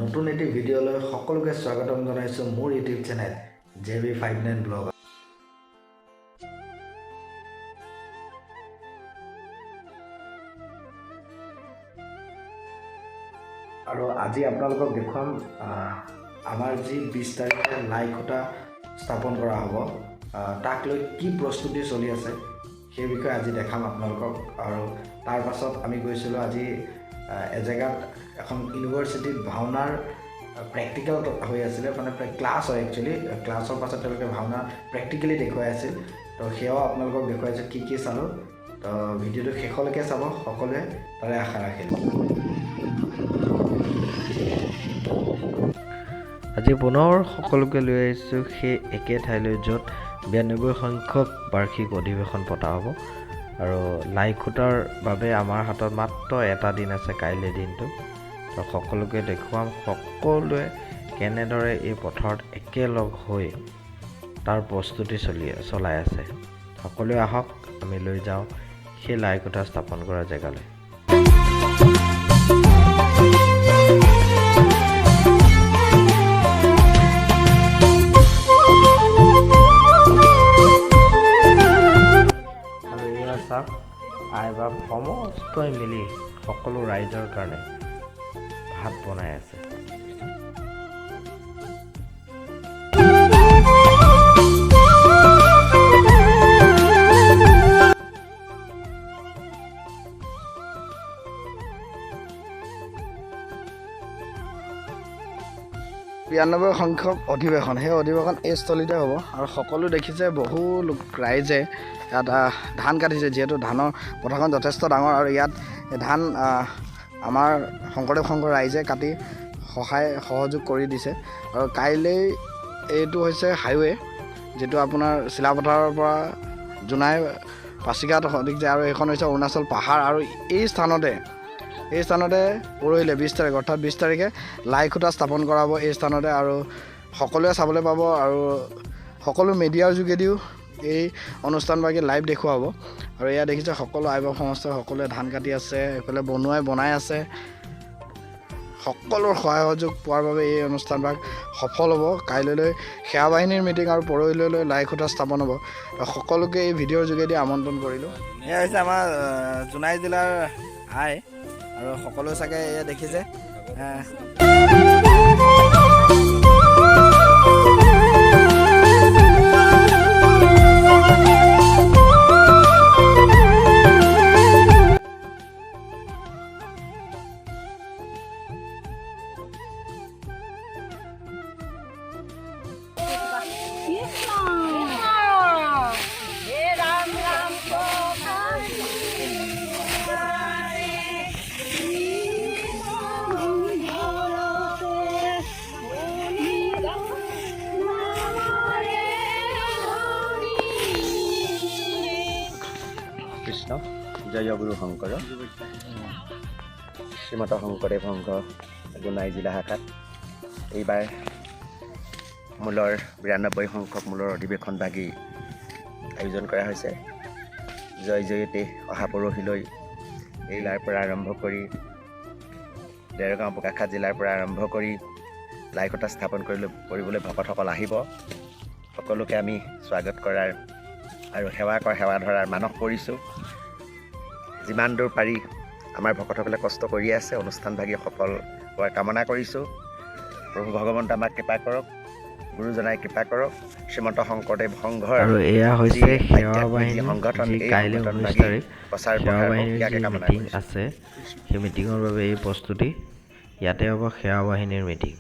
নতুন এটি ভিডিঅ'লৈ সকলোকে স্বাগতম জনাইছোঁ মোৰ ইউটিউব চেনেল JB59 ব্লগ। আৰু আজি আপোনালোকক দেখুৱাম আমাৰ যি 20 তাৰিখে লাই খুঁটা স্থাপন কৰা হ'ব, তাক লৈ কি প্ৰস্তুতি চলি আছে সেই বিষয়ে আজি দেখাম আপোনালোকক। আৰু তাৰ পাছত আমি গৈছিলোঁ আজি এজেগাত এখন ইউনিভাৰ্চিটিত ভাওনাৰ প্ৰেক্টিকেল হৈ আছিলে, মানে ক্লাছ হয় একচুৱেলি। ক্লাছৰ পাছত তেওঁলোকে ভাওনা প্ৰেক্টিকেলি দেখুৱাই আছিল, তো সেয়াও আপোনালোকক দেখুৱাইছোঁ কি কি চালোঁ। তো ভিডিঅ'টো শেষলৈকে চাব সকলোৱে, তাৰে আশা ৰাখিলোঁ। আজি পুনৰ সকলোকে লৈ আহিছোঁ সেই একে ঠাইলৈ, য'ত 92 সংখ্যক বাৰ্ষিক অধিৱেশন পতা হ'ব। আৰু লাই খুঁটাৰ বাবে আমাৰ হাতত মাত্ৰ এটা দিন আছে, কাইলৈ দিনটো। তো সকলোকে দেখুৱাম সকলোৱে কেনেদৰে এই পথাৰত একেলগ হৈ তাৰ প্ৰস্তুতি চলাই আছে। সকলোৱে আহক, আমি লৈ যাওঁ সেই লাই খুঁটা স্থাপন কৰা জেগালৈ। আই বাপ সমস্তই মিলি সকলো ৰাইজৰ কাৰণে ভাত বনাই আছে। বিৰান্নব্বৈ সংখ্যক অধিৱেশন, সেই অধিৱেশন এই স্থলীতে হ'ব। আৰু সকলো দেখিছে বহু ৰাইজে ইয়াত ধান কাটিছে, যিহেতু ধানৰ পথাৰখন যথেষ্ট ডাঙৰ। আৰু ইয়াত ধান আমাৰ শংকৰদেৱ সংঘৰ ৰাইজে কাটি সহযোগ কৰি দিছে। আৰু কাইলৈ এইটো হৈছে হাইৱে, যিটো আপোনাৰ চিলাপথাৰৰ পৰা জোনাই পাছিঘাট সদিক যায়, আৰু এইখন হৈছে অৰুণাচল পাহাৰ। আৰু এই স্থানতে পৰহিলে 20 তাৰিখ অৰ্থাৎ 20 তাৰিখে লাই খুঁটা স্থাপন কৰা হ'ব এই স্থানতে। আৰু সকলোৱে চাবলৈ পাব, আৰু সকলো মিডিয়াৰ যোগেদিও এই অনুষ্ঠানভাগি লাইভ দেখুওৱা হ'ব। আৰু এয়া দেখিছে সকলো আইবাব সংস্থাই সকলোৱে ধান কাটি আছে, এইফালে বনাই আছে। সকলোৰ সহায় সহযোগ পোৱাৰ বাবে এই অনুষ্ঠানভাগ সফল হ'ব। কাইলৈ সেৱা বাহিনীৰ মিটিং আৰু পৰহিলৈ লাই খুঁটা স্থাপন হ'ব। সকলোকে এই ভিডিঅ'ৰ যোগেদি আমন্ত্ৰণ কৰিলোঁ। এয়া হৈছে আমাৰ জোনাই জিলাৰ আই, আৰু সকলো চাগে এয়া দেখিছে। কৃষ্ণ জয় গুৰু শংকৰ। শ্ৰীমন্ত শংকৰদেৱ সংঘ জোনাই জিলা শাখাত এইবাৰ মূলৰ 92 সংখ্যক মূলৰ অধিৱেশন ভাগি আয়োজন কৰা হৈছে। জয়তে অহা পৰহিলৈ এই জিলাৰ পৰা আৰম্ভ কৰি দেৰগাঁও বোকাখাট জিলাৰ পৰা আৰম্ভ কৰি লাই খুঁটা স্থাপন কৰিবলৈ ভকতসকল আহিব। সকলোকে আমি স্বাগত কৰাৰ আৰু সেৱা ধৰাৰ মানস কৰিছোঁ। যিমান দূৰ পাৰি আমাৰ ভকতসকলে কষ্ট কৰি আছে, অনুষ্ঠানভাগি সফল হোৱাৰ কামনা কৰিছোঁ। প্ৰভু ভগৱন্ত আমাক কৃপা কৰক, গুৰুজনাই কৃপা কৰক। শ্ৰীমন্ত শংকৰদেৱ সংঘৰ আৰু এয়া হৈছে সেৱা বাহিনী সংগঠন কাইলৈ 19 তাৰিখ সেৱা বাহিনীৰ যি মিটিং আছে, সেই মিটিঙৰ বাবে এই প্ৰস্তুতি। ইয়াতে হ'ব সেৱা বাহিনীৰ মিটিং।